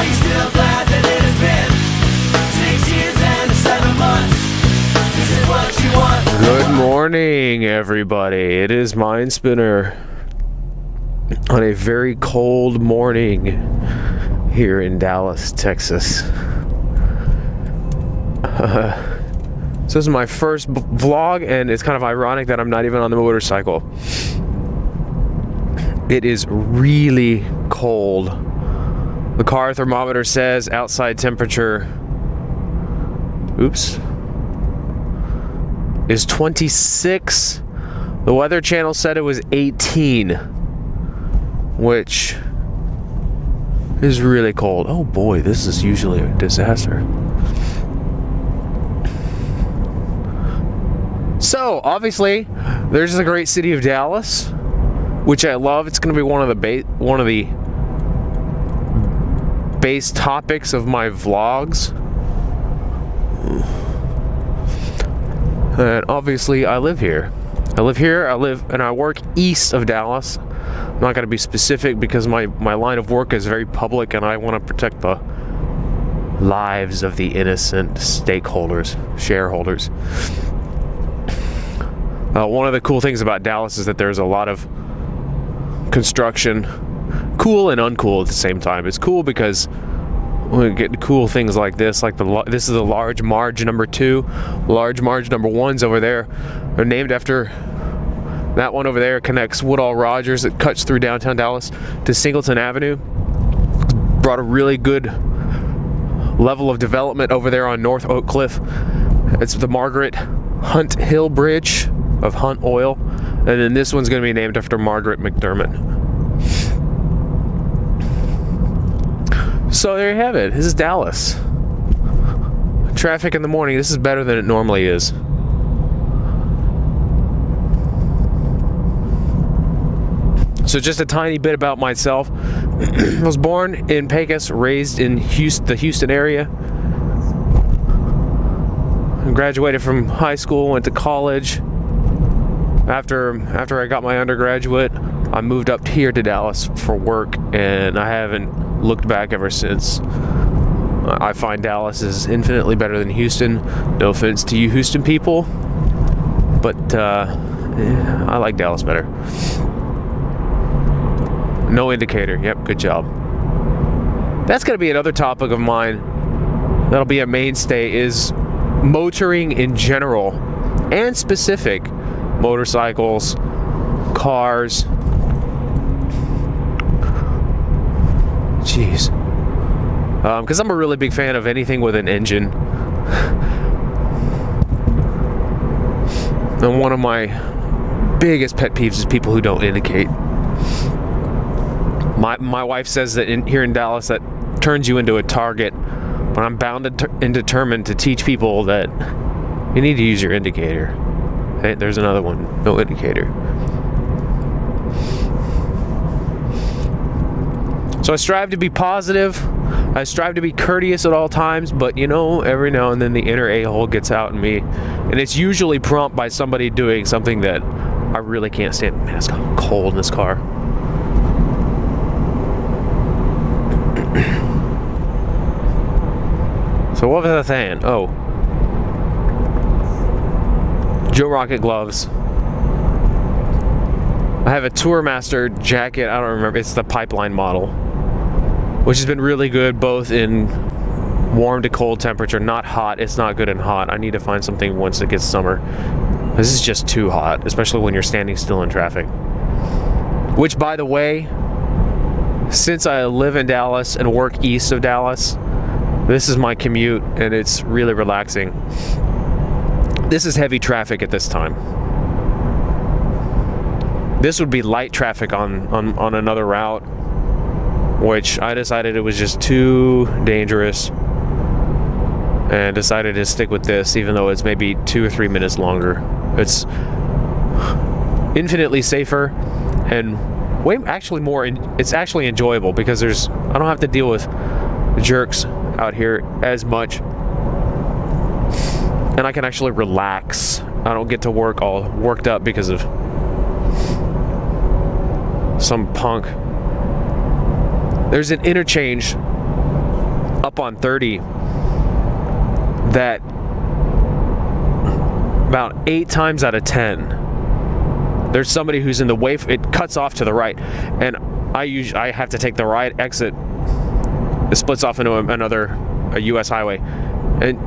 Are you still glad that it has been 6 years and 7 months? This is what you want. Good morning, everybody. It is Mindspinner on a very cold morning here in Dallas, Texas. So this is my first vlog, and it's kind of ironic that I'm not even on the motorcycle. It is really cold. The car thermometer says outside temperature, is 26. The Weather Channel said it was 18, which is really cold. Oh boy, this is usually a disaster. So obviously, there's the great city of Dallas, which I love. It's going to be one of the base topics of my vlogs. And obviously, I live here. I live and I work east of Dallas. I'm not going to be specific because my line of work is very public, and I want to protect the lives of the innocent stakeholders, shareholders. One of the cool things about Dallas is that there's a lot of construction, cool and uncool at the same time. It's cool because we get cool things like this, this is a large Marge number 2. Large Marge number 1's over there. They're named after that one over there. Connects Woodall Rogers. It cuts through downtown Dallas to Singleton Avenue. Brought a really good level of development over there on North Oak Cliff. It's the Margaret Hunt Hill Bridge of Hunt Oil, and then this one's going to be named after Margaret McDermott. So there you have it. This is Dallas. Traffic in the morning. This is better than it normally is. So just a tiny bit about myself. I was born in Pecos, raised in the Houston area. I graduated from high school, went to college. After I got my undergraduate, I moved up here to Dallas for work, and I haven't looked back ever since. I find Dallas is infinitely better than Houston. No offense to you Houston people, but I like Dallas better. No indicator. Yep, good job. That's going to be another topic of mine. That'll be a mainstay, is motoring in general and specific. Motorcycles, cars. Jeez. Because I'm a really big fan of anything with an engine. And one of my biggest pet peeves is people who don't indicate. My wife says that here in Dallas that turns you into a target, but I'm bound and determined to teach people that you need to use your indicator. Hey, there's another one. No indicator. So I strive to be positive. I strive to be courteous at all times, but you know, every now and then the inner a-hole gets out in me, and it's usually prompted by somebody doing something that I really can't stand. Man, it's cold in this car. So what was I saying? Oh. Joe Rocket gloves. I have a Tourmaster jacket. I don't remember. It's the Pipeline model, which has been really good both in warm to cold temperature. Not hot. It's not good in hot. I need to find something once it gets summer. This is just too hot, especially when you're standing still in traffic. Which, by the way, since I live in Dallas and work east of Dallas, this is my commute, and it's really relaxing. This is heavy traffic at this time. This would be light traffic on another route, which I decided it was just too dangerous, and decided to stick with this, even though it's maybe 2 or 3 minutes longer. It's infinitely safer and it's actually enjoyable because I don't have to deal with jerks out here as much, and I can actually relax. I don't get to work all worked up because of some punk. There's an interchange up on 30 that about 8 times out of 10 there's somebody who's in the way. It cuts off to the right, and I have to take the right exit. It splits off into a U.S. highway, and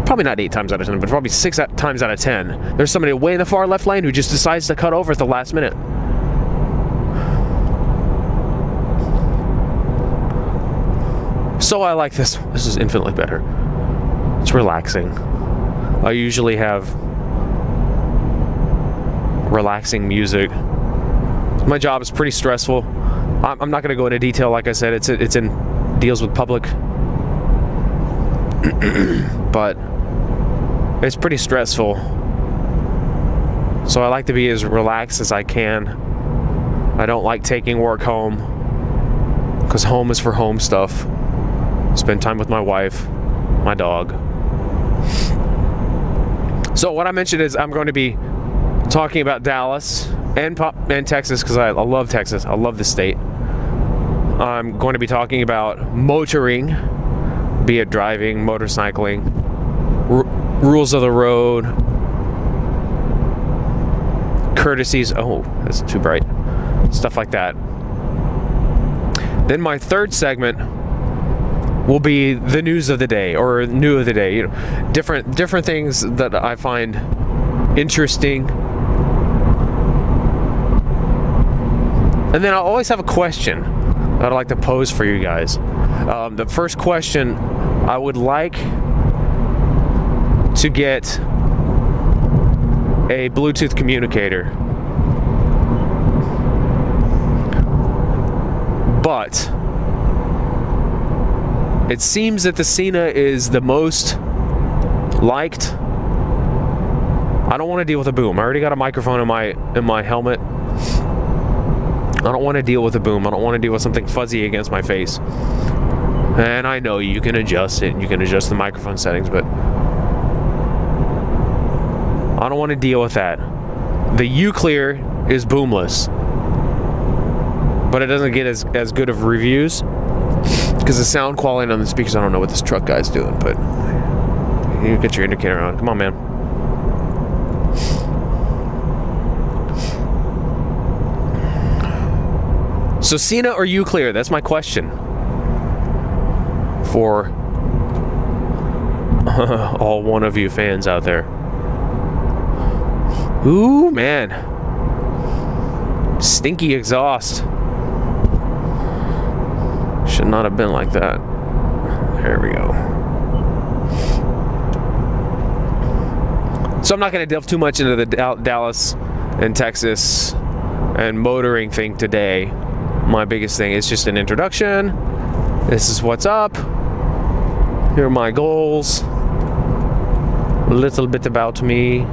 probably not 8 times out of 10, but probably 6 times out of 10 there's somebody way in the far left lane who just decides to cut over at the last minute. So I like this. This is infinitely better. It's relaxing. I usually have relaxing music. My job is pretty stressful. I'm not going to go into detail. Like I said, it's in deals with public, but it's pretty stressful. So I like to be as relaxed as I can. I don't like taking work home, because home is for home stuff. Spend time with my wife, my dog. So what I mentioned is I'm going to be talking about Dallas and Texas, because I love Texas. I love the state. I'm going to be talking about motoring, be it driving, motorcycling, rules of the road, courtesies. Oh, that's too bright. Stuff like that. Then my third segment will be the news of the day, or new of the day. You know, different things that I find interesting. And then I'll always have a question that I'd like to pose for you guys. The first question, I would like to get a Bluetooth communicator, but it seems that the Cena is the most liked. I don't want to deal with a boom. I already got a microphone in my helmet. I don't want to deal with a boom. I don't want to deal with something fuzzy against my face. And I know you can adjust it. You can adjust the microphone settings, but I don't want to deal with that. The U-Clear is boomless, but it doesn't get as good of reviews because the sound quality on the speakers. I don't know what this truck guy's doing, but you get your indicator on. Come on, man. So Cena or U-Clear? That's my question for all one of you fans out there. Ooh, man. Stinky exhaust. Should not have been like that. There we go. So I'm not going to delve too much into the Dallas and Texas and motoring thing today. My biggest thing is just an introduction. This is what's up. Here are my goals. A little bit about me.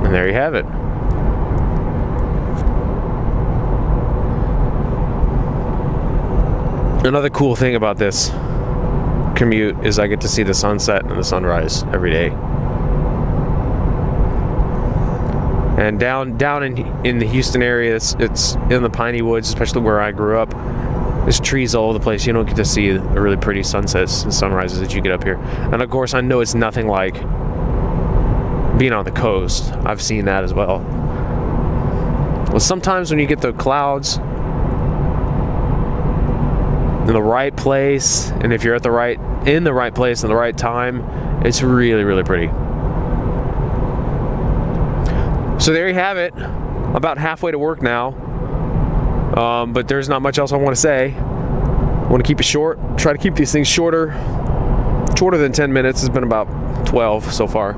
And there you have it. Another cool thing about this commute is I get to see the sunset and the sunrise every day. And down in the Houston area, it's in the piney woods, especially where I grew up. There's trees all over the place. You don't get to see the really pretty sunsets and sunrises that you get up here. And of course, I know it's nothing like being on the coast. I've seen that as well. Well, sometimes when you get the clouds in the right place, and if you're in the right place at the right time, it's really, really pretty. So there you have it. About halfway to work now. But there's not much else I want to say. I want to keep it short. Try to keep these things shorter than 10 minutes. It's been about 12 so far.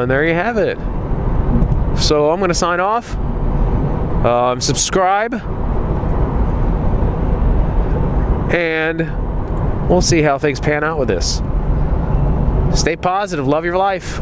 And there you have it. So I'm going to sign off. Subscribe. And we'll see how things pan out with this. Stay positive. Love your life.